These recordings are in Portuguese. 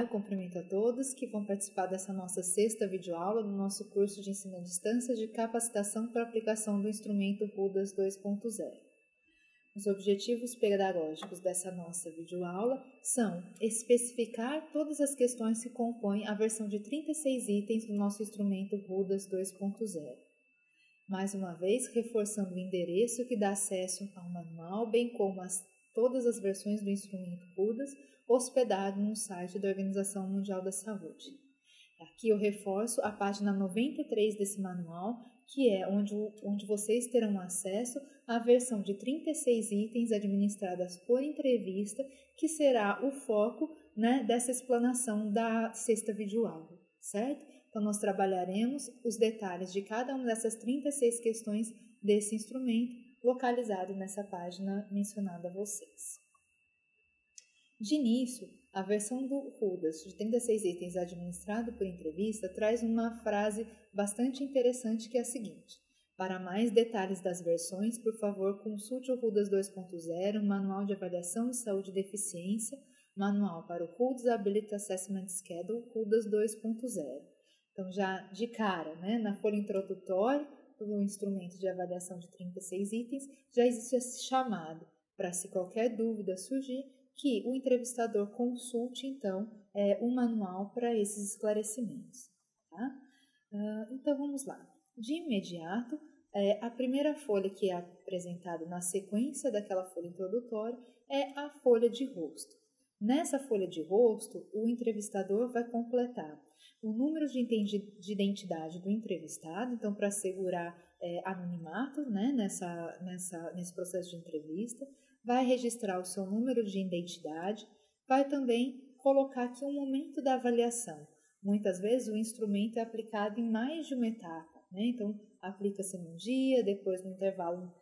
cumprimento a todos que vão participar dessa nossa sexta videoaula do nosso curso de ensino à distância de capacitação para aplicação do instrumento RUDAS 2.0. Os objetivos pedagógicos dessa nossa videoaula são especificar todas as questões que compõem a versão de 36 itens do nosso instrumento RUDAS 2.0. Mais uma vez, reforçando o endereço que dá acesso ao manual, bem como todas as versões do instrumento RUDAS, hospedado no site da Organização Mundial da Saúde. Aqui eu reforço a página 93 desse manual, que é onde vocês terão acesso à versão de 36 itens administradas por entrevista, que será o foco, dessa explanação da sexta videoaula, certo? Então, nós trabalharemos os detalhes de cada uma dessas 36 questões desse instrumento, localizado nessa página mencionada a vocês. De início, a versão do RUDAS de 36 itens administrado por entrevista traz uma frase bastante interessante que é a seguinte: para mais detalhes das versões, por favor, consulte o RUDAS 2.0, Manual de Avaliação de Saúde e Deficiência, Manual para o Rules Ability Assessment Schedule, RUDAS 2.0. Então, já de cara, na folha introdutória do instrumento de avaliação de 36 itens, já existe esse chamado para, se qualquer dúvida surgir, que o entrevistador consulte, então, o manual para esses esclarecimentos. Tá? Então, vamos lá. De imediato, a primeira folha que é apresentada na sequência daquela folha introdutória é a folha de rosto. Nessa folha de rosto, o entrevistador vai completar o número de identidade do entrevistado, então, para assegurar anonimato nesse processo de entrevista, vai registrar o seu número de identidade, vai também colocar aqui um momento da avaliação. Muitas vezes o instrumento é aplicado em mais de uma etapa, então aplica-se num dia, depois no intervalo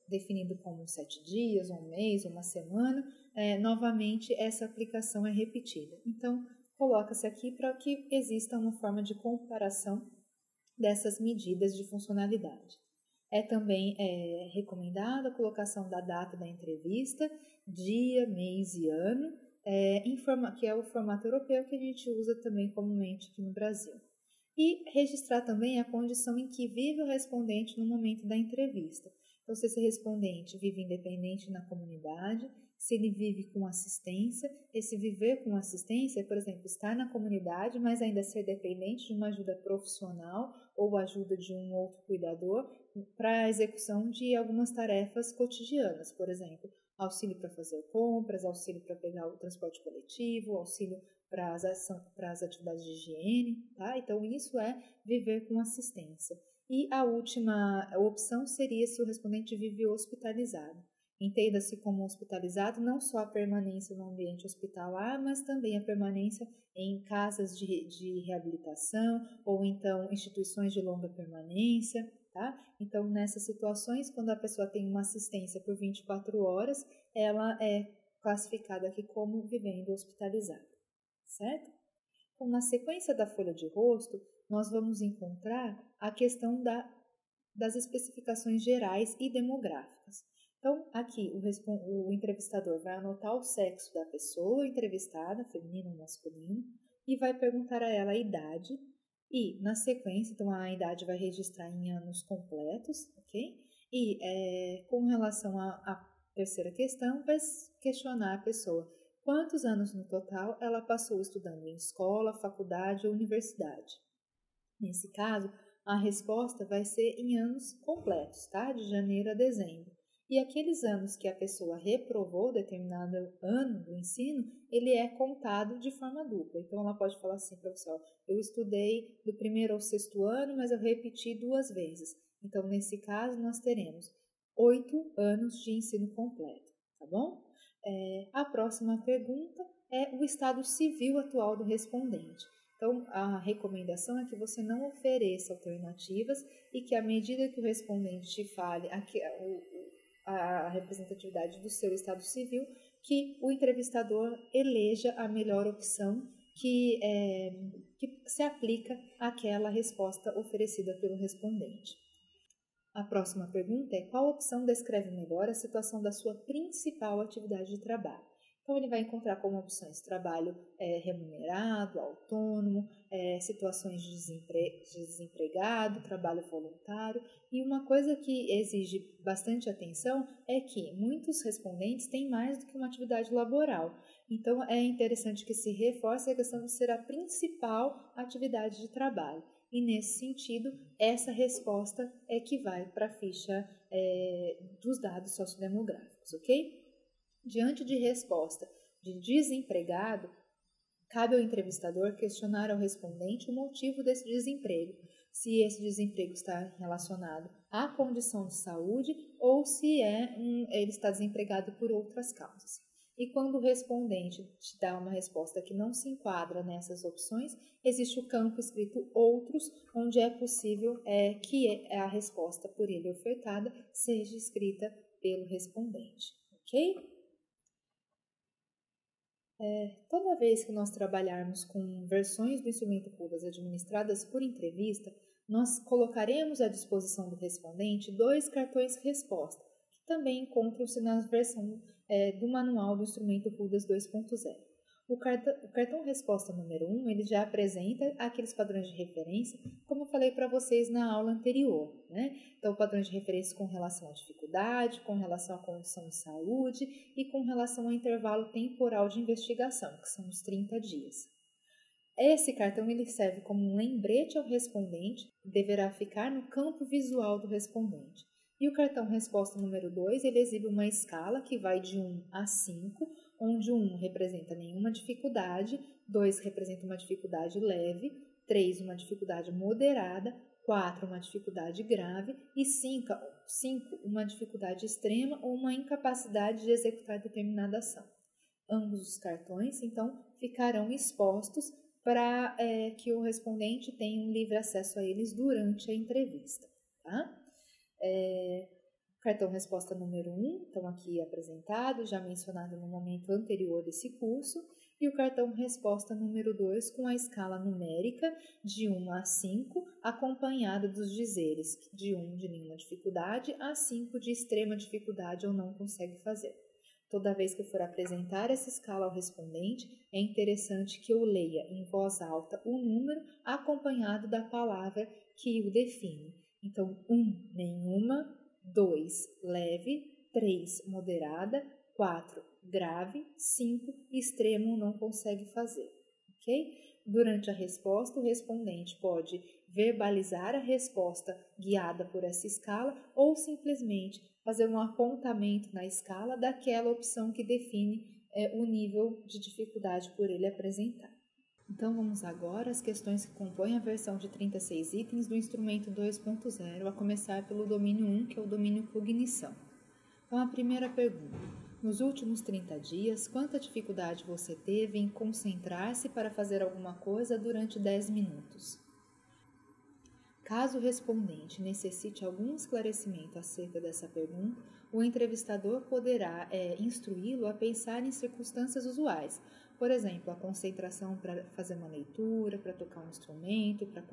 definido como 7 dias, um mês, uma semana, novamente essa aplicação é repetida. Então, coloca-se aqui para que exista uma forma de comparação dessas medidas de funcionalidade. Também recomendada a colocação da data da entrevista, dia, mês e ano, que é o formato europeu que a gente usa também comumente aqui no Brasil. E registrar também a condição em que vive o respondente no momento da entrevista. Então, se esse respondente vive independente na comunidade, se ele vive com assistência, esse viver com assistência, por exemplo, estar na comunidade, mas ainda ser dependente de uma ajuda profissional ou ajuda de um outro cuidador para a execução de algumas tarefas cotidianas, por exemplo, auxílio para fazer compras, auxílio para pegar o transporte coletivo, auxílio para as atividades de higiene, tá? Então, isso é viver com assistência. E a última opção seria se o respondente vive hospitalizado. Entenda-se como hospitalizado não só a permanência no ambiente hospitalar, mas também a permanência em casas de reabilitação ou então instituições de longa permanência, tá? Então, nessas situações, quando a pessoa tem uma assistência por 24 horas, ela é classificada aqui como vivendo hospitalizada, certo? Então, na sequência da folha de rosto, nós vamos encontrar a questão das especificações gerais e demográficas. Então, aqui o entrevistador vai anotar o sexo da pessoa entrevistada, feminino ou masculino, e vai perguntar a ela a idade, e na sequência, então a idade vai registrar em anos completos, ok? E com relação à terceira questão, vai questionar a pessoa quantos anos no total ela passou estudando em escola, faculdade ou universidade. Nesse caso, a resposta vai ser em anos completos, tá? De janeiro a dezembro. E aqueles anos que a pessoa reprovou determinado ano do ensino, ele é contado de forma dupla. Então, ela pode falar assim para você, eu estudei do 1º ao 6º ano, mas eu repeti 2 vezes. Então, nesse caso, nós teremos 8 anos de ensino completo, tá bom? A próxima pergunta é o estado civil atual do respondente. Então, a recomendação é que você não ofereça alternativas e que, à medida que o respondente te fale a representatividade do seu estado civil, que o entrevistador eleja a melhor opção que se aplica àquela resposta oferecida pelo respondente. A próxima pergunta é: qual opção descreve melhor a situação da sua principal atividade de trabalho? Então, ele vai encontrar como opções trabalho remunerado, autônomo, situações de desempregado, trabalho voluntário. E uma coisa que exige bastante atenção é que muitos respondentes têm mais do que uma atividade laboral. Então, é interessante que se reforce a questão de ser a principal atividade de trabalho. E, nesse sentido, essa resposta é que vai para a ficha dos dados sociodemográficos, ok? Diante de resposta de desempregado, cabe ao entrevistador questionar ao respondente o motivo desse desemprego, se esse desemprego está relacionado à condição de saúde ou se ele está desempregado por outras causas. E quando o respondente te dá uma resposta que não se enquadra nessas opções, existe o campo escrito outros, onde é possível que a resposta por ele ofertada seja escrita pelo respondente, ok? Toda vez que nós trabalharmos com versões do instrumento PUDAS administradas por entrevista, nós colocaremos à disposição do respondente 2 cartões resposta, que também encontram-se na versão do manual do instrumento PUDAS 2.0. O cartão resposta número 1, ele já apresenta aqueles padrões de referência, como eu falei para vocês na aula anterior, né? Então, padrões de referência com relação à dificuldade, com relação à condição de saúde e com relação ao intervalo temporal de investigação, que são os 30 dias. Esse cartão ele serve como um lembrete ao respondente, deverá ficar no campo visual do respondente. E o cartão resposta número 2, ele exibe uma escala que vai de 1 a 5, onde 1 representa nenhuma dificuldade, 2 representa uma dificuldade leve, 3 uma dificuldade moderada, 4 uma dificuldade grave e 5 uma dificuldade extrema ou uma incapacidade de executar determinada ação. Ambos os cartões, então, ficarão expostos para que o respondente tenha um livre acesso a eles durante a entrevista, tá? Cartão resposta número 1, então aqui apresentado, já mencionado no momento anterior desse curso, e o cartão resposta número 2 com a escala numérica de 1 a 5, acompanhada dos dizeres de 1 de nenhuma dificuldade a 5 de extrema dificuldade ou não consegue fazer. Toda vez que eu for apresentar essa escala ao respondente, é interessante que eu leia em voz alta o número acompanhado da palavra que o define. Então, 1, nenhuma, 2, leve, 3, moderada, 4, grave, 5, extremo, não consegue fazer, ok? Durante a resposta, o respondente pode verbalizar a resposta guiada por essa escala ou simplesmente fazer um apontamento na escala daquela opção que define o nível de dificuldade por ele apresentar. Então, vamos agora às questões que compõem a versão de 36 itens do instrumento 2.0, a começar pelo domínio 1, que é o domínio cognição. Então, a primeira pergunta. Nos últimos 30 dias, quanta dificuldade você teve em concentrar-se para fazer alguma coisa durante 10 minutos? Caso o respondente necessite algum esclarecimento acerca dessa pergunta, o entrevistador poderá instruí-lo a pensar em circunstâncias usuais. Por exemplo, a concentração para fazer uma leitura, para tocar um instrumento, para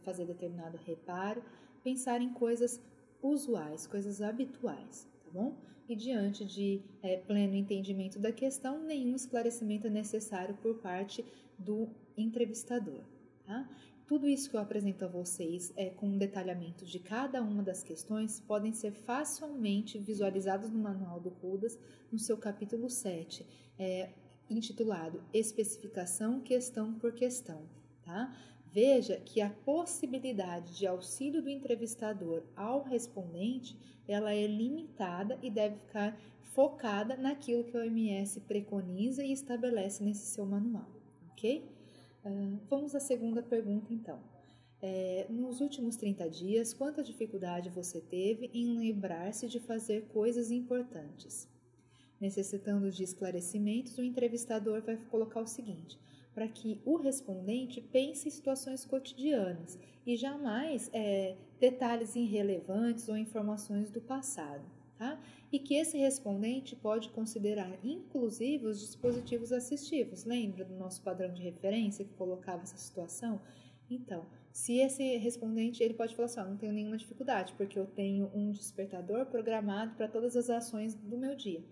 fazer determinado reparo, pensar em coisas usuais, coisas habituais, tá bom? E diante de pleno entendimento da questão, nenhum esclarecimento é necessário por parte do entrevistador, tá? Tudo isso que eu apresento a vocês com um detalhamento de cada uma das questões podem ser facilmente visualizados no Manual do PUDAS, no seu capítulo 7, intitulado Especificação Questão por Questão. Tá? Veja que a possibilidade de auxílio do entrevistador ao respondente, ela é limitada e deve ficar focada naquilo que a OMS preconiza e estabelece nesse seu manual, ok? Vamos à segunda pergunta, então. Nos últimos 30 dias, quanta dificuldade você teve em lembrar-se de fazer coisas importantes? Necessitando de esclarecimentos, o entrevistador vai colocar o seguinte, para que o respondente pense em situações cotidianas e jamais detalhes irrelevantes ou informações do passado. Tá? E que esse respondente pode considerar, inclusive, os dispositivos assistivos. Lembra do nosso padrão de referência que colocava essa situação? Então, se esse respondente, ele pode falar assim, não tenho nenhuma dificuldade, porque eu tenho um despertador programado para todas as ações do meu dia.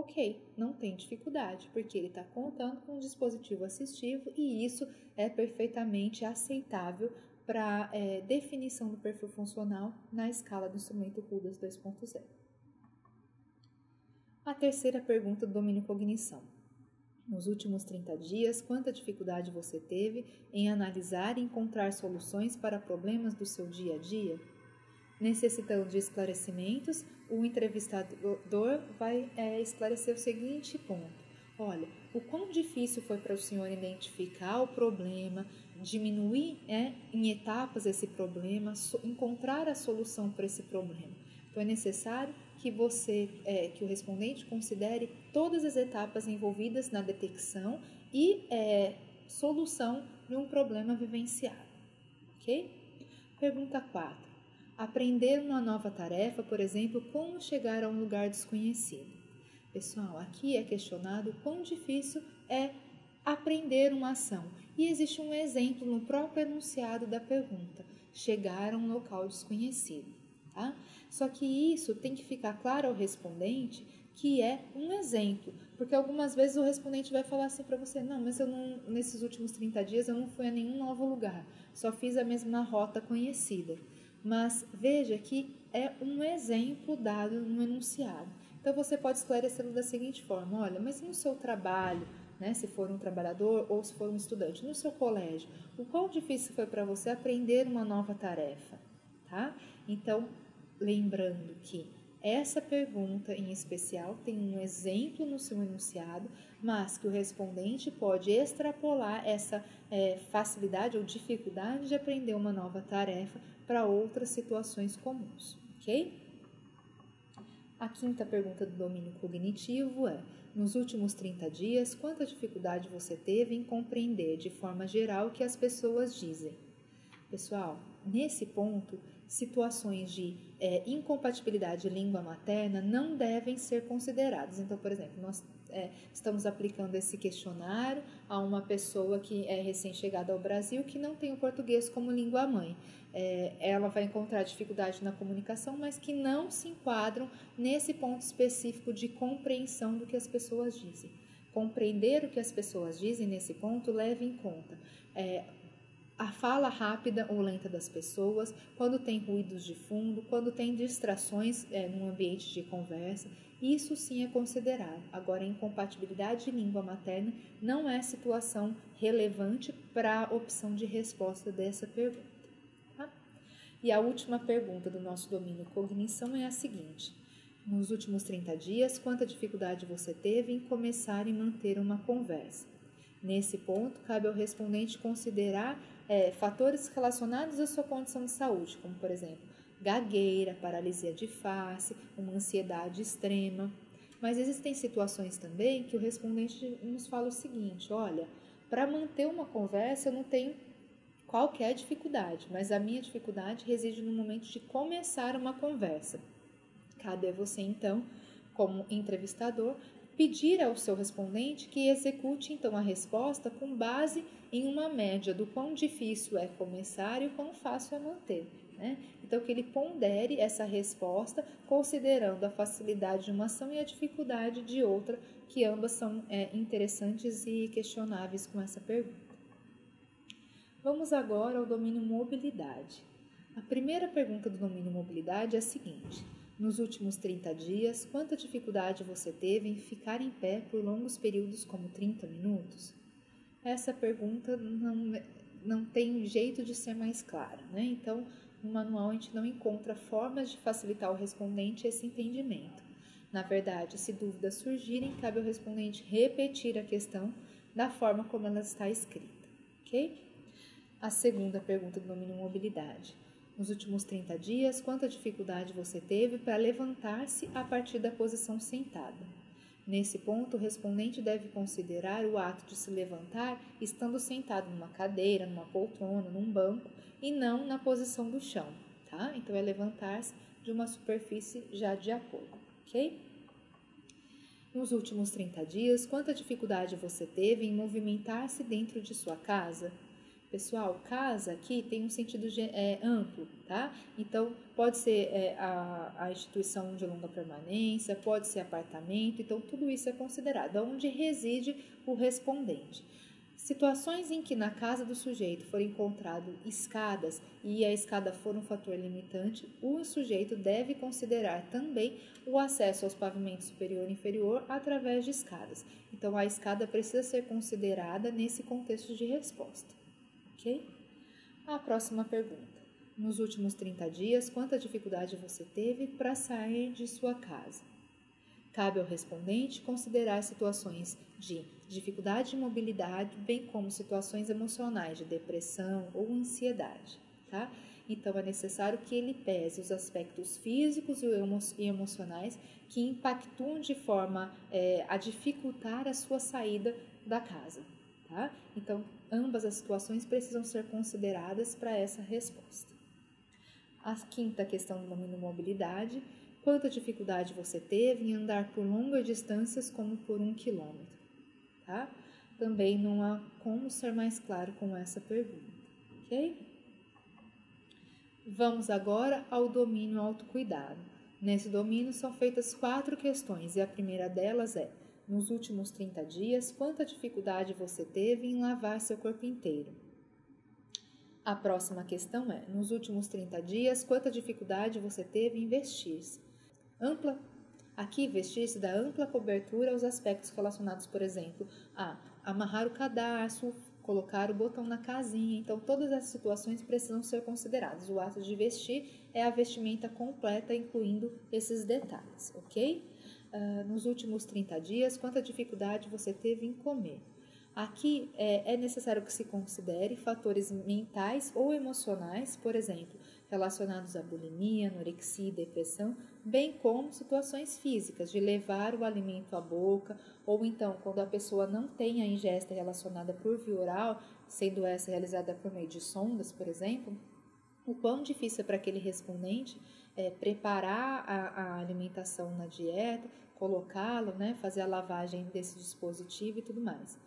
Ok, não tem dificuldade, porque ele está contando com um dispositivo assistivo e isso é perfeitamente aceitável para definição do perfil funcional na escala do instrumento RUDAS 2.0. A terceira pergunta do domínio cognição. Nos últimos 30 dias, quanta dificuldade você teve em analisar e encontrar soluções para problemas do seu dia a dia? Necessitando de esclarecimentos, o entrevistador vai esclarecer o seguinte ponto. Olha, o quão difícil foi para o senhor identificar o problema, diminuir em etapas esse problema, encontrar a solução para esse problema. Então, é necessário que que o respondente considere todas as etapas envolvidas na detecção e solução de um problema vivenciado. Ok? Pergunta 4. Aprender uma nova tarefa, por exemplo, como chegar a um lugar desconhecido. Pessoal, aqui é questionado quão difícil é aprender uma ação. E existe um exemplo no próprio enunciado da pergunta, chegar a um local desconhecido. Tá? Só que isso tem que ficar claro ao respondente que é um exemplo, porque algumas vezes o respondente vai falar assim para você, não, mas nesses últimos 30 dias eu não fui a nenhum novo lugar, só fiz a mesma rota conhecida. Mas veja que é um exemplo dado no enunciado. Então você pode esclarecê-lo da seguinte forma, olha, mas no seu trabalho, né, se for um trabalhador ou se for um estudante, no seu colégio, o quão difícil foi para você aprender uma nova tarefa? Tá? Então, lembrando que essa pergunta em especial tem um exemplo no seu enunciado, mas que o respondente pode extrapolar essa facilidade ou dificuldade de aprender uma nova tarefa para outras situações comuns, ok? A quinta pergunta do domínio cognitivo é: nos últimos 30 dias, quanta dificuldade você teve em compreender de forma geral o que as pessoas dizem? Pessoal, nesse ponto, situações de incompatibilidade de língua materna não devem ser consideradas. Então, por exemplo, nós estamos aplicando esse questionário a uma pessoa que é recém-chegada ao Brasil que não tem o português como língua mãe. Ela vai encontrar dificuldade na comunicação, mas que não se enquadram nesse ponto específico de compreensão do que as pessoas dizem. Compreender o que as pessoas dizem nesse ponto leva em conta a fala rápida ou lenta das pessoas, quando tem ruídos de fundo, quando tem distrações num ambiente de conversa, isso sim é considerado. Agora, a incompatibilidade de língua materna não é situação relevante para a opção de resposta dessa pergunta. Tá? E a última pergunta do nosso domínio cognição é a seguinte: nos últimos 30 dias, quanta dificuldade você teve em começar e manter uma conversa? Nesse ponto, cabe ao respondente considerar fatores relacionados à sua condição de saúde, como, por exemplo, gagueira, paralisia de face, uma ansiedade extrema. Mas existem situações também que o respondente nos fala o seguinte: olha, para manter uma conversa eu não tenho qualquer dificuldade, mas a minha dificuldade reside no momento de começar uma conversa. Cabe a você, então, como entrevistador, pedir ao seu respondente que execute, então, a resposta com base em uma média do quão difícil é começar e o quão fácil é manter. Né? Então, que ele pondere essa resposta considerando a facilidade de uma ação e a dificuldade de outra, que ambas são interessantes e questionáveis com essa pergunta. Vamos agora ao domínio mobilidade. A primeira pergunta do domínio mobilidade é a seguinte: nos últimos 30 dias, quanta dificuldade você teve em ficar em pé por longos períodos como 30 minutos? Essa pergunta não tem jeito de ser mais clara, né? Então, no manual a gente não encontra formas de facilitar ao respondente esse entendimento. Na verdade, se dúvidas surgirem, cabe ao respondente repetir a questão da forma como ela está escrita, ok? A segunda pergunta do domínio mobilidade: nos últimos 30 dias, quanta dificuldade você teve para levantar-se a partir da posição sentada? Nesse ponto, o respondente deve considerar o ato de se levantar estando sentado numa cadeira, numa poltrona, num banco e não na posição do chão, tá? Então, é levantar-se de uma superfície já de apoio, ok? Nos últimos 30 dias, quanta dificuldade você teve em movimentar-se dentro de sua casa? Pessoal, casa aqui tem um sentido amplo, tá? Então, pode ser a instituição de longa permanência, pode ser apartamento, então tudo isso é considerado, onde reside o respondente. Situações em que na casa do sujeito for encontrado escadas e a escada for um fator limitante, o sujeito deve considerar também o acesso aos pavimentos superior e inferior através de escadas. Então, a escada precisa ser considerada nesse contexto de resposta. Ok? A próxima pergunta. Nos últimos 30 dias, quanta dificuldade você teve para sair de sua casa? Cabe ao respondente considerar situações de dificuldade de mobilidade, bem como situações emocionais de depressão ou ansiedade, tá? Então, é necessário que ele pese os aspectos físicos e emocionais que impactuam de forma a dificultar a sua saída da casa, tá? Então, ambas as situações precisam ser consideradas para essa resposta. A quinta questão do domínio mobilidade. Quanta dificuldade você teve em andar por longas distâncias, como por 1 quilômetro? Tá? Também não há como ser mais claro com essa pergunta, ok? Vamos agora ao domínio autocuidado. Nesse domínio são feitas 4 questões e a primeira delas é: nos últimos 30 dias, quanta dificuldade você teve em lavar seu corpo inteiro? A próxima questão é: nos últimos 30 dias, quanta dificuldade você teve em vestir-se? Aqui, vestir-se dá ampla cobertura aos aspectos relacionados, por exemplo, a amarrar o cadarço, colocar o botão na casinha. Então, todas essas situações precisam ser consideradas. O ato de vestir é a vestimenta completa, incluindo esses detalhes, ok? Nos últimos 30 dias, quanta dificuldade você teve em comer? Aqui é necessário que se considere fatores mentais ou emocionais, por exemplo, relacionados à bulimia, anorexia e depressão, bem como situações físicas, de levar o alimento à boca, ou então quando a pessoa não tem a ingesta relacionada por via oral, sendo essa realizada por meio de sondas, por exemplo, o quão difícil é para aquele respondente preparar a alimentação na dieta, colocá-lo, né, fazer a lavagem desse dispositivo e tudo mais.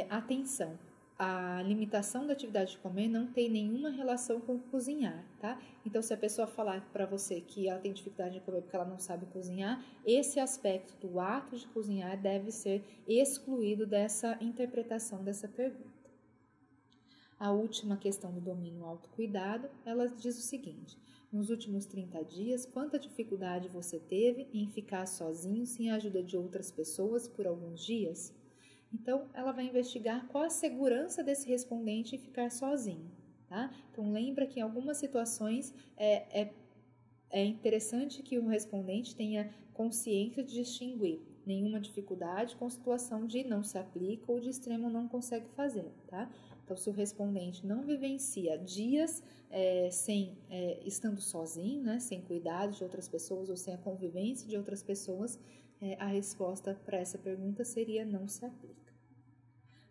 Atenção, a limitação da atividade de comer não tem nenhuma relação com cozinhar, tá? Então, se a pessoa falar para você que ela tem dificuldade de comer porque ela não sabe cozinhar, esse aspecto do ato de cozinhar deve ser excluído dessa interpretação dessa pergunta. A última questão do domínio autocuidado, ela diz o seguinte: nos últimos 30 dias, quanta dificuldade você teve em ficar sozinho sem a ajuda de outras pessoas por alguns dias? Então, ela vai investigar qual a segurança desse respondente em ficar sozinho, tá? Então, lembra que em algumas situações é interessante que o respondente tenha consciência de distinguir nenhuma dificuldade com situação de não se aplica ou de extremo não consegue fazer, tá? Então, se o respondente não vivencia dias estando sozinho, né, sem cuidado de outras pessoas ou sem a convivência de outras pessoas, a resposta para essa pergunta seria não se aplica.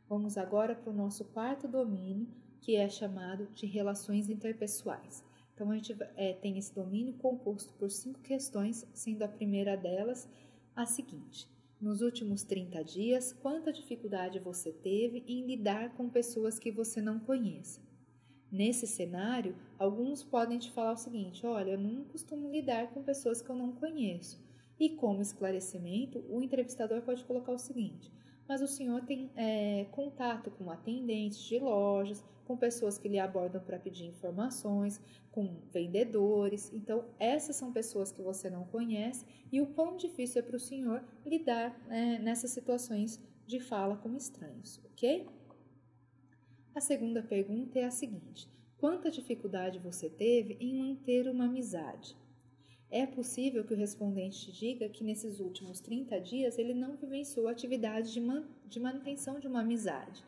Vamos agora para o nosso quarto domínio, que é chamado de relações interpessoais. Então, a gente tem esse domínio composto por 5 questões, sendo a primeira delas a seguinte: nos últimos 30 dias, quanta dificuldade você teve em lidar com pessoas que você não conhece? Nesse cenário, alguns podem te falar o seguinte: olha, eu não costumo lidar com pessoas que eu não conheço. E como esclarecimento, o entrevistador pode colocar o seguinte: mas o senhor tem contato com atendentes de lojas, com pessoas que lhe abordam para pedir informações, com vendedores. Então, essas são pessoas que você não conhece e o quão difícil é para o senhor lidar nessas situações de fala com estranhos, ok? A segunda pergunta é a seguinte: quanta dificuldade você teve em manter uma amizade? É possível que o respondente diga que nesses últimos 30 dias ele não vivenciou a atividade de manutenção de uma amizade.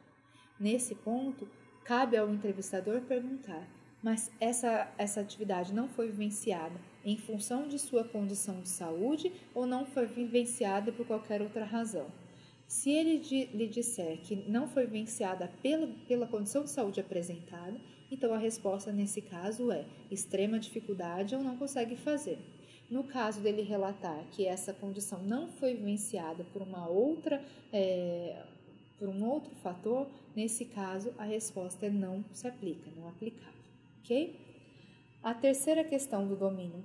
Nesse ponto, cabe ao entrevistador perguntar: mas essa atividade não foi vivenciada em função de sua condição de saúde ou não foi vivenciada por qualquer outra razão? Se ele lhe disser que não foi vivenciada pela condição de saúde apresentada, então a resposta nesse caso é extrema dificuldade ou não consegue fazer. No caso dele relatar que essa condição não foi vivenciada por por um outro fator, nesse caso a resposta é não se aplica, não aplicável, ok? A terceira questão do domínio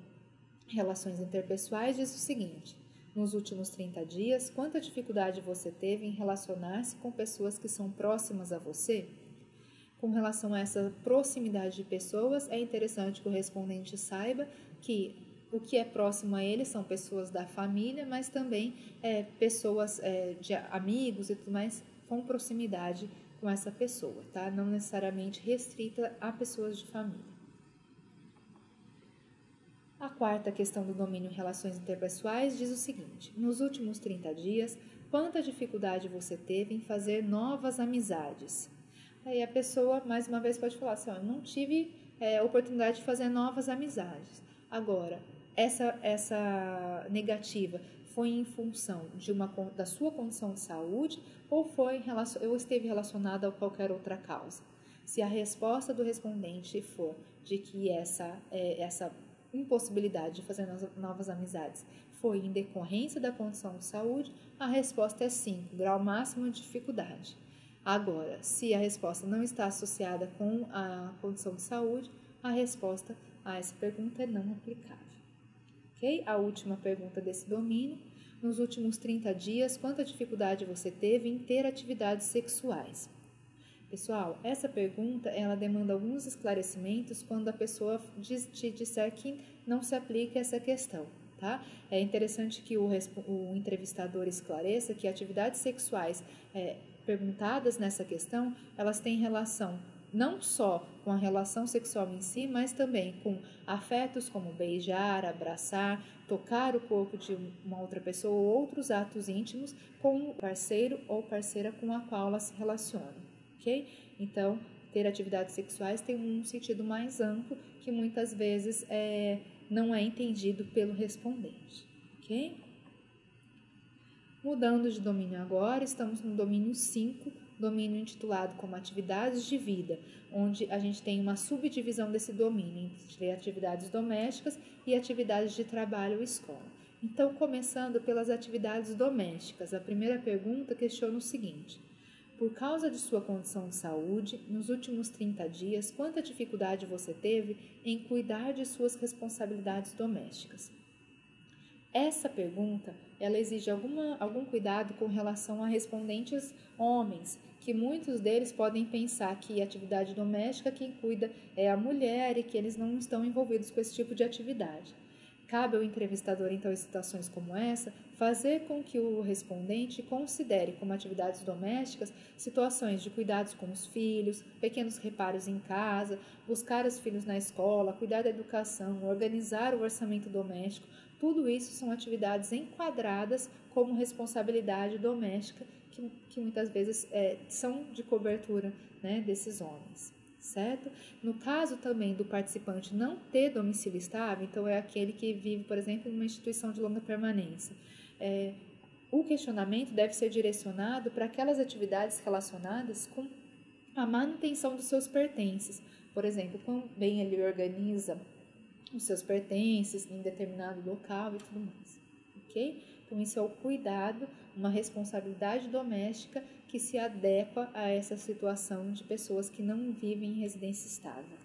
relações interpessoais diz o seguinte: nos últimos 30 dias, quanta dificuldade você teve em relacionar-se com pessoas que são próximas a você? Com relação a essa proximidade de pessoas, é interessante que o respondente saiba que o que é próximo a ele são pessoas da família, mas também pessoas de amigos e tudo mais com proximidade com essa pessoa, tá? Não necessariamente restrita a pessoas de família. A quarta questão do domínio em relações interpessoais diz o seguinte: nos últimos 30 dias, quanta dificuldade você teve em fazer novas amizades? Aí a pessoa, mais uma vez, pode falar assim: eu não tive oportunidade de fazer novas amizades. Agora, essa negativa foi em função da sua condição de saúde ou esteve relacionada a qualquer outra causa? Se a resposta do respondente for de que essa impossibilidade de fazer novas amizades foi em decorrência da condição de saúde, a resposta é 5, grau máximo de dificuldade. Agora, se a resposta não está associada com a condição de saúde, a resposta a essa pergunta é não aplicável. Ok? A última pergunta desse domínio: nos últimos 30 dias, quanta dificuldade você teve em ter atividades sexuais? Pessoal, essa pergunta ela demanda alguns esclarecimentos quando a pessoa te disser que não se aplica essa questão, tá? É interessante que o entrevistador esclareça que atividades sexuais perguntadas nessa questão, elas têm relação não só com a relação sexual em si, mas também com afetos como beijar, abraçar, tocar o corpo de uma outra pessoa ou outros atos íntimos com o parceiro ou parceira com a qual ela se relaciona. Okay? Então, ter atividades sexuais tem um sentido mais amplo que muitas vezes não é entendido pelo respondente. Okay? Mudando de domínio agora, estamos no domínio 5, domínio intitulado como atividades de vida, onde a gente tem uma subdivisão desse domínio entre atividades domésticas e atividades de trabalho ou escola. Então, começando pelas atividades domésticas, a primeira pergunta questiona o seguinte: por causa de sua condição de saúde, nos últimos 30 dias, quanta dificuldade você teve em cuidar de suas responsabilidades domésticas? Essa pergunta, ela exige algum cuidado com relação a respondentes homens, que muitos deles podem pensar que a atividade doméstica quem cuida é a mulher e que eles não estão envolvidos com esse tipo de atividade. Cabe ao entrevistador, então, em situações como essa, fazer com que o respondente considere como atividades domésticas situações de cuidados com os filhos, pequenos reparos em casa, buscar os filhos na escola, cuidar da educação, organizar o orçamento doméstico. Tudo isso são atividades enquadradas como responsabilidade doméstica que muitas vezes são de cobertura, né, desses homens. Certo? No caso também do participante não ter domicílio estável, então é aquele que vive, por exemplo, em uma instituição de longa permanência, o questionamento deve ser direcionado para aquelas atividades relacionadas com a manutenção dos seus pertences. Por exemplo, quando bem ele organiza os seus pertences em determinado local e tudo mais. Ok? Então, isso é o cuidado, uma responsabilidade doméstica que se adequa a essa situação de pessoas que não vivem em residência estável.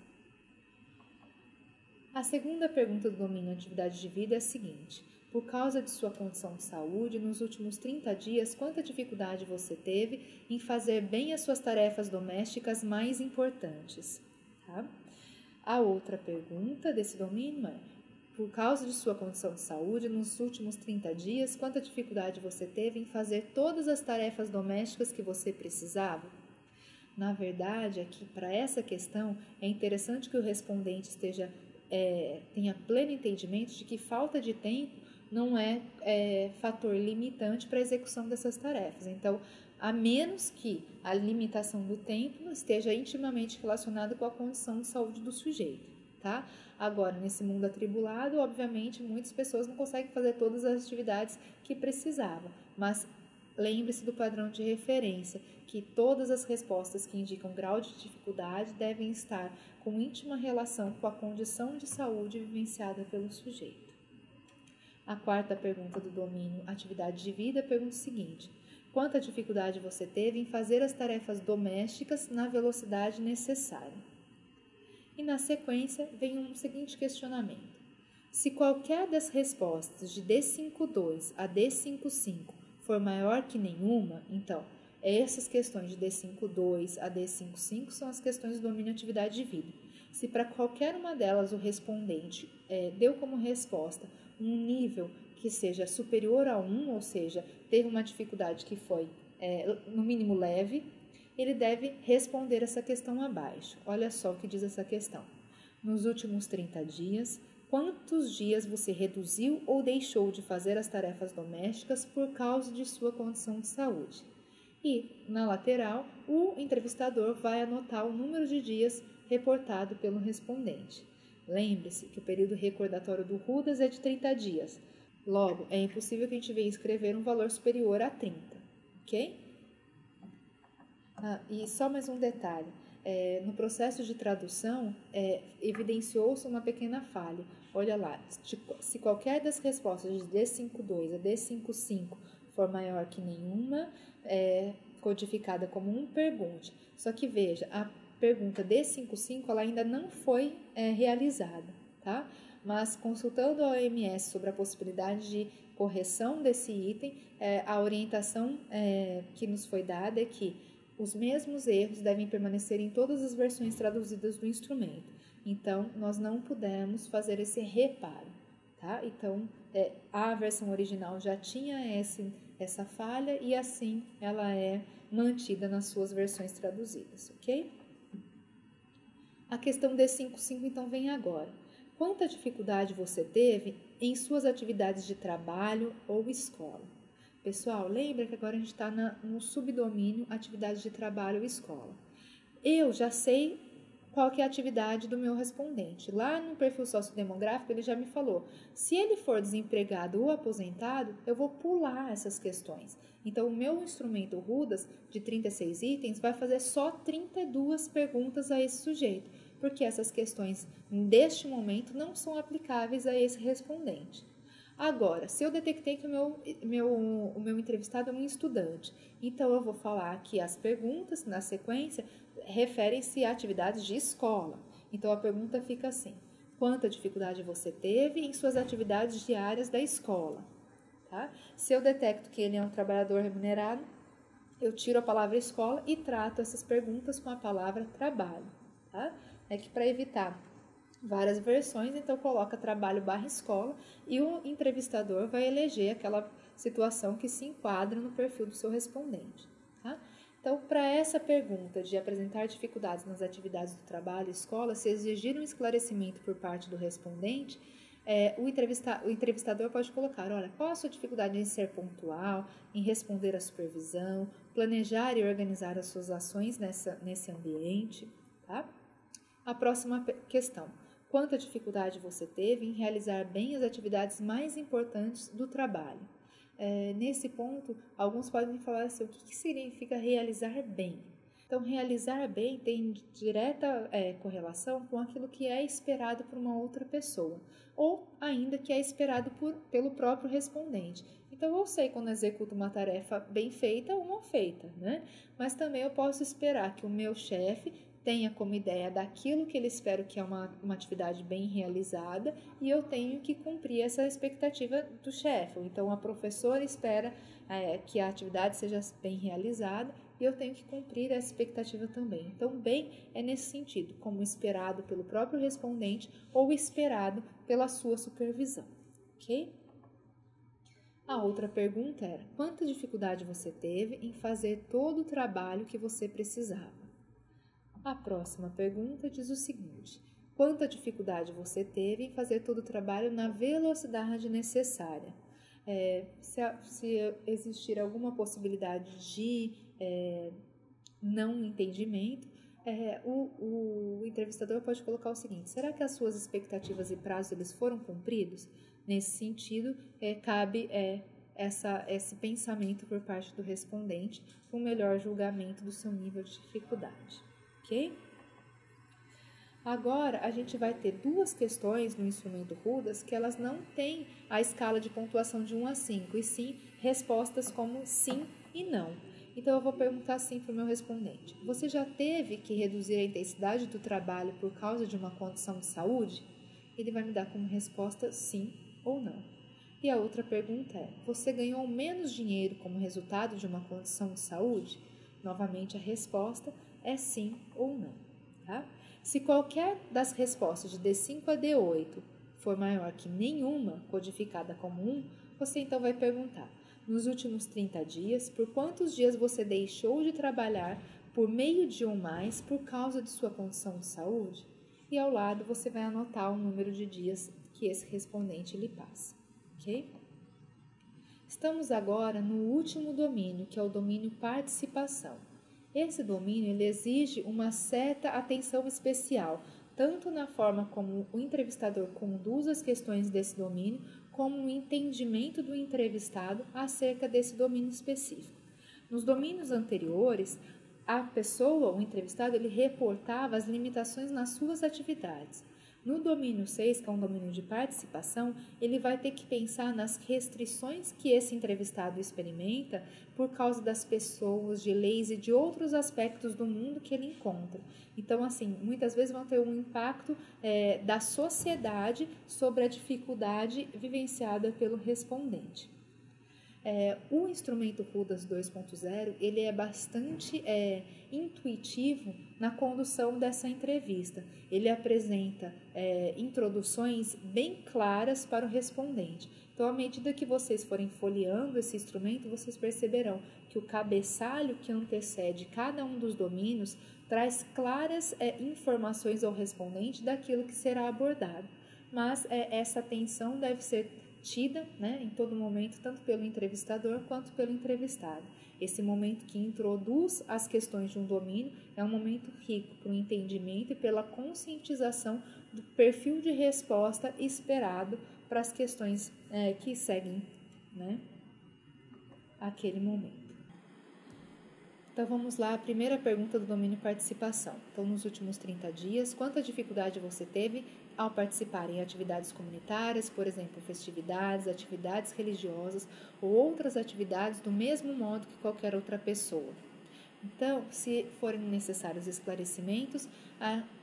A segunda pergunta do domínio atividade de vida é a seguinte: por causa de sua condição de saúde, nos últimos 30 dias, quanta dificuldade você teve em fazer bem as suas tarefas domésticas mais importantes? Tá? A outra pergunta desse domínio é: por causa de sua condição de saúde, nos últimos 30 dias, quanta dificuldade você teve em fazer todas as tarefas domésticas que você precisava? Na verdade, aqui para essa questão, é interessante que o respondente tenha pleno entendimento de que falta de tempo não é fator limitante para a execução dessas tarefas. Então, a menos que a limitação do tempo esteja intimamente relacionada com a condição de saúde do sujeito. Tá? Agora, nesse mundo atribulado, obviamente, muitas pessoas não conseguem fazer todas as atividades que precisavam, mas lembre-se do padrão de referência, que todas as respostas que indicam grau de dificuldade devem estar com íntima relação com a condição de saúde vivenciada pelo sujeito. A quarta pergunta do domínio atividade de vida pergunta o seguinte: Quanta dificuldade você teve em fazer as tarefas domésticas na velocidade necessária? E na sequência vem um seguinte questionamento. Se qualquer das respostas de D52 a D55 for maior que nenhuma, então, essas questões de D52 a D55 são as questões do domínio atividade de vida. Se para qualquer uma delas o respondente deu como resposta um nível que seja superior a 1, ou seja, teve uma dificuldade que foi no mínimo leve, ele deve responder essa questão abaixo. Olha só o que diz essa questão. Nos últimos 30 dias, quantos dias você reduziu ou deixou de fazer as tarefas domésticas por causa de sua condição de saúde? E, na lateral, o entrevistador vai anotar o número de dias reportado pelo respondente. Lembre-se que o período recordatório do RUDAS é de 30 dias. Logo, é impossível que a gente venha escrever um valor superior a 30, ok? E só mais um detalhe. No processo de tradução, evidenciou-se uma pequena falha. Olha lá, se qualquer das respostas de D52 a D55 for maior que nenhuma, codificada como um pergunte. Só que veja, a pergunta D55 ela ainda não foi realizada, tá? Mas consultando a OMS sobre a possibilidade de correção desse item, a orientação que nos foi dada é que os mesmos erros devem permanecer em todas as versões traduzidas do instrumento. Então, nós não pudemos fazer esse reparo, tá? Então, a versão original já tinha essa falha e assim ela é mantida nas suas versões traduzidas, ok? A questão D55 então vem agora. Quanta dificuldade você teve em suas atividades de trabalho ou escola? Pessoal, lembra que agora a gente está no subdomínio atividade de trabalho ou escola. Eu já sei qual que é a atividade do meu respondente. Lá no perfil sociodemográfico ele já me falou, se ele for desempregado ou aposentado, eu vou pular essas questões. Então, o meu instrumento RUDAS, de 36 itens, vai fazer só 32 perguntas a esse sujeito, porque essas questões, deste momento, não são aplicáveis a esse respondente. Agora, se eu detectei que o meu entrevistado é um estudante, então eu vou falar que as perguntas, na sequência, referem-se a atividades de escola. Então, a pergunta fica assim, quanta dificuldade você teve em suas atividades diárias da escola? Tá? Se eu detecto que ele é um trabalhador remunerado, eu tiro a palavra escola e trato essas perguntas com a palavra trabalho. Tá? É que para evitar várias versões, então coloca trabalho / escola e o entrevistador vai eleger aquela situação que se enquadra no perfil do seu respondente. Tá? Então, para essa pergunta de apresentar dificuldades nas atividades do trabalho e escola, se exigir um esclarecimento por parte do respondente, o entrevistador pode colocar, olha, qual a sua dificuldade em ser pontual, em responder à supervisão, planejar e organizar as suas ações nesse ambiente, tá? A próxima questão, quanta dificuldade você teve em realizar bem as atividades mais importantes do trabalho? Nesse ponto, alguns podem falar assim, o que significa realizar bem? Então, realizar bem tem direta correlação com aquilo que é esperado por uma outra pessoa, ou ainda que é esperado pelo próprio respondente. Então, eu sei quando executo uma tarefa bem feita ou mal feita, né? Mas também eu posso esperar que o meu chefe tenha como ideia daquilo que ele espera que é uma atividade bem realizada e eu tenho que cumprir essa expectativa do chefe. Então, a professora espera que a atividade seja bem realizada e eu tenho que cumprir essa expectativa também. Então, bem é nesse sentido, como esperado pelo próprio respondente ou esperado pela sua supervisão, ok? A outra pergunta era, quanta dificuldade você teve em fazer todo o trabalho que você precisava? A próxima pergunta diz o seguinte, quanta dificuldade você teve em fazer todo o trabalho na velocidade necessária? Se existir alguma possibilidade de não entendimento, o entrevistador pode colocar o seguinte, será que as suas expectativas e prazos eles foram cumpridos? Nesse sentido, cabe esse pensamento por parte do respondente, com um melhor julgamento do seu nível de dificuldade. Ok? Agora, a gente vai ter duas questões no instrumento RUDAS que elas não têm a escala de pontuação de 1 a 5, e sim respostas como sim e não. Então eu vou perguntar assim para o meu respondente: você já teve que reduzir a intensidade do trabalho por causa de uma condição de saúde? Ele vai me dar como resposta sim ou não. E a outra pergunta é: você ganhou menos dinheiro como resultado de uma condição de saúde? Novamente a resposta é sim ou não. Tá? Se qualquer das respostas de D5 a D8 for maior que nenhuma, codificada como 1, você então vai perguntar: nos últimos 30 dias, por quantos dias você deixou de trabalhar por meio de ou mais por causa de sua condição de saúde? E ao lado você vai anotar o número de dias que esse respondente lhe passa. Ok? Estamos agora no último domínio, que é o domínio participação. Esse domínio ele exige uma certa atenção especial, tanto na forma como o entrevistador conduz as questões desse domínio, como o entendimento do entrevistado acerca desse domínio específico. Nos domínios anteriores, a pessoa, o entrevistado, ele reportava as limitações nas suas atividades. No domínio 6, que é um domínio de participação, ele vai ter que pensar nas restrições que esse entrevistado experimenta por causa das pessoas, de leis e de outros aspectos do mundo que ele encontra. Então, assim, muitas vezes vão ter um impacto da sociedade sobre a dificuldade vivenciada pelo respondente. O instrumento RUDAS 2.0 ele é bastante intuitivo na condução dessa entrevista. Ele apresenta introduções bem claras para o respondente. Então, à medida que vocês forem folheando esse instrumento, vocês perceberão que o cabeçalho que antecede cada um dos domínios traz claras informações ao respondente daquilo que será abordado. Mas essa atenção deve ser tida, em todo momento, tanto pelo entrevistador quanto pelo entrevistado. Esse momento que introduz as questões de um domínio é um momento rico para o entendimento e pela conscientização do perfil de resposta esperado para as questões que seguem aquele momento. Então vamos lá, a primeira pergunta do domínio participação. Então, nos últimos 30 dias, quanta dificuldade você teve ao participar em atividades comunitárias, por exemplo, festividades, atividades religiosas ou outras atividades do mesmo modo que qualquer outra pessoa? Então, se forem necessários esclarecimentos,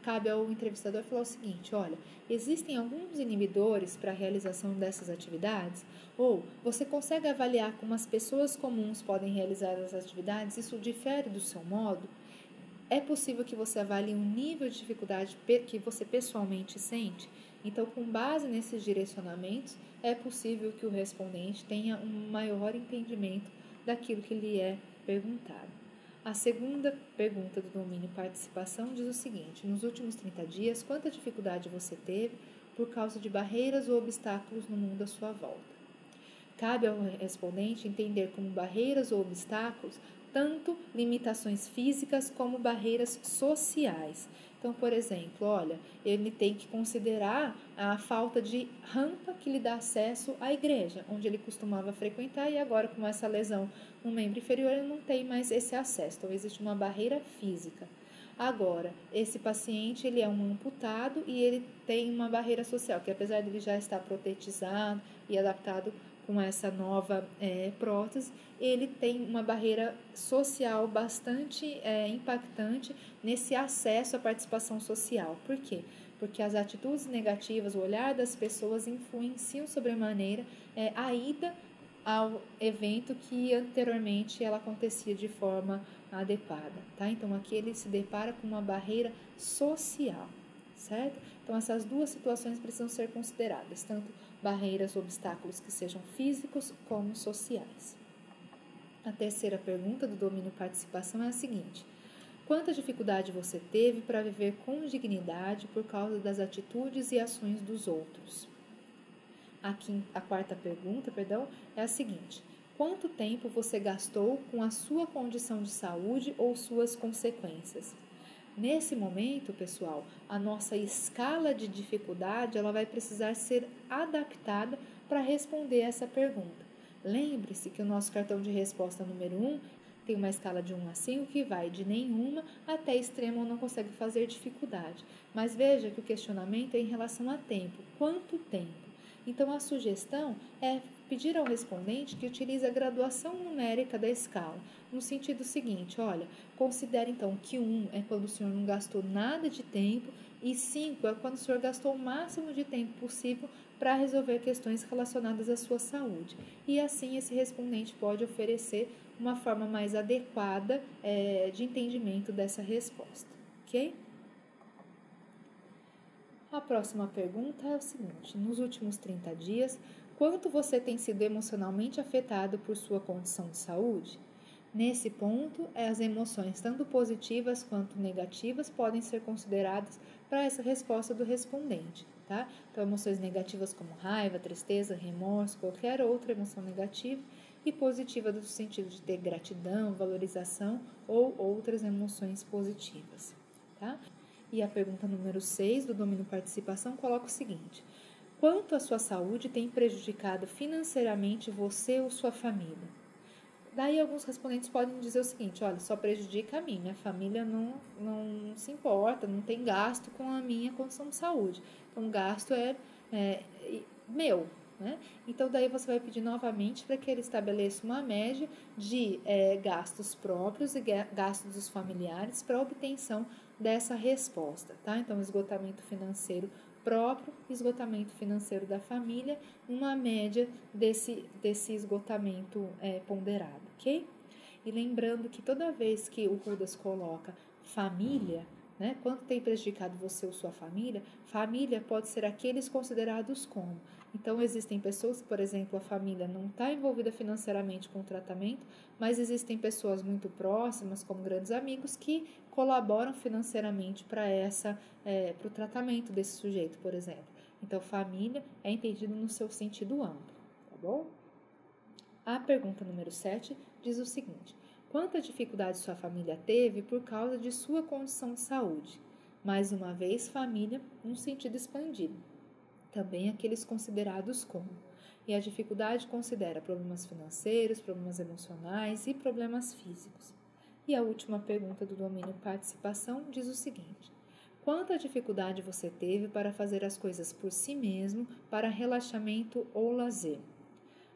cabe ao entrevistador falar o seguinte: olha, existem alguns inibidores para a realização dessas atividades? Ou você consegue avaliar como as pessoas comuns podem realizar as atividades? Isso difere do seu modo? É possível que você avalie um nível de dificuldade que você pessoalmente sente? Então, com base nesses direcionamentos, é possível que o respondente tenha um maior entendimento daquilo que lhe é perguntado. A segunda pergunta do domínio participação diz o seguinte: nos últimos 30 dias, quanta dificuldade você teve por causa de barreiras ou obstáculos no mundo à sua volta? Cabe ao respondente entender como barreiras ou obstáculos tanto limitações físicas como barreiras sociais. Então, por exemplo, ele tem que considerar a falta de rampa que lhe dá acesso à igreja, onde ele costumava frequentar, e agora com essa lesão no membro inferior ele não tem mais esse acesso. Então, existe uma barreira física. Agora, esse paciente ele é um amputado e ele tem uma barreira social, que apesar de ele já estar protetizado e adaptado com essa nova prótese, ele tem uma barreira social bastante impactante nesse acesso à participação social. Por quê? Porque as atitudes negativas, o olhar das pessoas influenciam sobremaneira a ida ao evento que anteriormente ela acontecia de forma adequada, tá? Então, aqui ele se depara com uma barreira social, certo? Então, essas duas situações precisam ser consideradas, tanto barreiras, obstáculos que sejam físicos como sociais. A terceira pergunta do domínio participação é a seguinte: quanta dificuldade você teve para viver com dignidade por causa das atitudes e ações dos outros? A quarta pergunta, é a seguinte: quanto tempo você gastou com a sua condição de saúde ou suas consequências? Nesse momento, pessoal, a nossa escala de dificuldade ela vai precisar ser adaptada para responder essa pergunta. Lembre-se que o nosso cartão de resposta número 1 tem uma escala de 1 a 5 que vai de nenhuma até extremo ou não consegue fazer dificuldade. Mas veja que o questionamento é em relação a tempo. Quanto tempo? Então, a sugestão é pedir ao respondente que utilize a graduação numérica da escala, no sentido seguinte, olha, considere então que 1 é quando o senhor não gastou nada de tempo e 5 é quando o senhor gastou o máximo de tempo possível para resolver questões relacionadas à sua saúde. E assim esse respondente pode oferecer uma forma mais adequada de entendimento dessa resposta, ok? A próxima pergunta é o seguinte: nos últimos 30 dias, quanto você tem sido emocionalmente afetado por sua condição de saúde? Nesse ponto, as emoções, tanto positivas quanto negativas, podem ser consideradas para essa resposta do respondente, tá? Então, emoções negativas como raiva, tristeza, remorso, qualquer outra emoção negativa, e positiva no sentido de ter gratidão, valorização ou outras emoções positivas, tá? E a pergunta número 6 do domínio participação coloca o seguinte: quanto a sua saúde tem prejudicado financeiramente você ou sua família? Daí alguns respondentes podem dizer o seguinte: olha, só prejudica a mim, minha família não se importa, não tem gasto com a minha condição de saúde. Então, o gasto é meu, né? Então, daí você vai pedir novamente para que ele estabeleça uma média de gastos próprios e gastos dos familiares para obtenção dessa resposta, tá? Então, esgotamento financeiro próprio, esgotamento financeiro da família, uma média desse esgotamento ponderado, ok? E lembrando que toda vez que o Rudas coloca família, né, quanto tem prejudicado você ou sua família, família pode ser aqueles considerados como. Então, existem pessoas, por exemplo, a família não está envolvida financeiramente com o tratamento, mas existem pessoas muito próximas, como grandes amigos, que colaboram financeiramente para o tratamento desse sujeito, por exemplo. Então, família é entendido no seu sentido amplo, tá bom? A pergunta número 7 diz o seguinte: quanta dificuldade sua família teve por causa de sua condição de saúde? Mais uma vez, família num sentido expandido. Também aqueles considerados como. E a dificuldade considera problemas financeiros, problemas emocionais e problemas físicos. E a última pergunta do domínio participação diz o seguinte: quanta dificuldade você teve para fazer as coisas por si mesmo, para relaxamento ou lazer?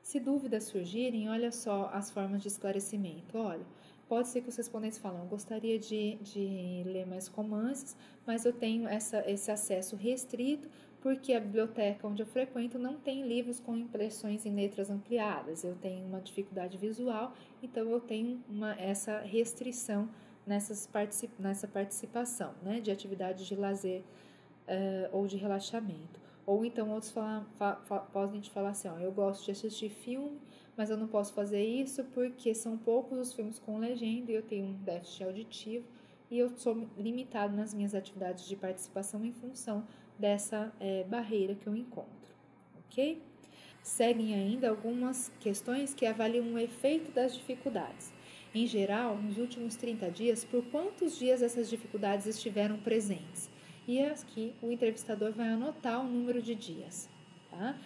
Se dúvidas surgirem, olha só as formas de esclarecimento. Olha, pode ser que os respondentes falem: eu gostaria de ler mais romances, mas eu tenho esse acesso restrito porque a biblioteca onde eu frequento não tem livros com impressões em letras ampliadas. Eu tenho uma dificuldade visual, então eu tenho essa restrição nessa participação, né, de atividades de lazer ou de relaxamento. Ou então outros podem te falar assim: ó, eu gosto de assistir filme, mas eu não posso fazer isso porque são poucos os filmes com legenda e eu tenho um déficit auditivo e eu sou limitado nas minhas atividades de participação em função dessa barreira que eu encontro, ok? Seguem ainda algumas questões que avaliam o efeito das dificuldades. Em geral, nos últimos 30 dias, por quantos dias essas dificuldades estiveram presentes? E aqui o entrevistador vai anotar o número de dias, tá?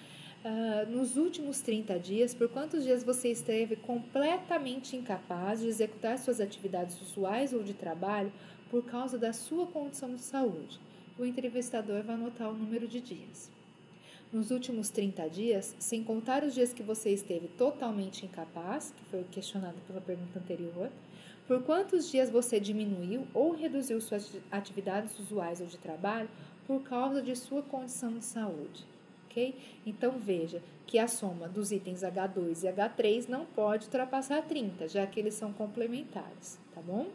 Nos últimos 30 dias, por quantos dias você esteve completamente incapaz de executar suas atividades usuais ou de trabalho por causa da sua condição de saúde? O entrevistador vai anotar o número de dias. Nos últimos 30 dias, sem contar os dias que você esteve totalmente incapaz, que foi questionado pela pergunta anterior, por quantos dias você diminuiu ou reduziu suas atividades usuais ou de trabalho por causa de sua condição de saúde? Okay? Então, veja que a soma dos itens H2 e H3 não pode ultrapassar 30, já que eles são complementares, tá bom?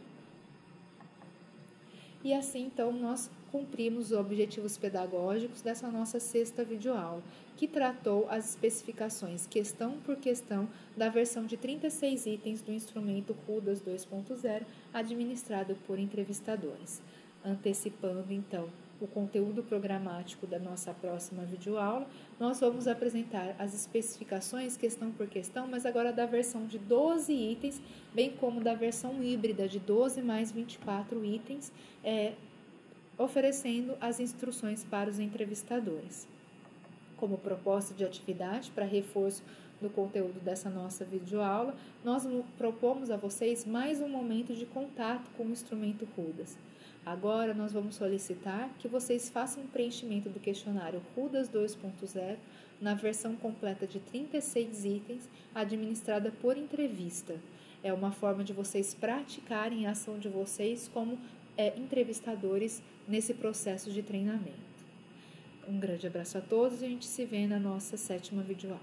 E assim, então, nós cumprimos os objetivos pedagógicos dessa nossa sexta videoaula, que tratou as especificações questão por questão da versão de 36 itens do instrumento Rudas 2.0, administrado por entrevistadores. Antecipando, então, o conteúdo programático da nossa próxima videoaula, nós vamos apresentar as especificações questão por questão, mas agora da versão de 12 itens, bem como da versão híbrida de 12 mais 24 itens, oferecendo as instruções para os entrevistadores. Como proposta de atividade para reforço do conteúdo dessa nossa videoaula, nós propomos a vocês mais um momento de contato com o instrumento Rudas. Agora, nós vamos solicitar que vocês façam o preenchimento do questionário RUDAS 2.0 na versão completa de 36 itens, administrada por entrevista. É uma forma de vocês praticarem a ação de vocês como entrevistadores nesse processo de treinamento. Um grande abraço a todos e a gente se vê na nossa 7ª videoaula.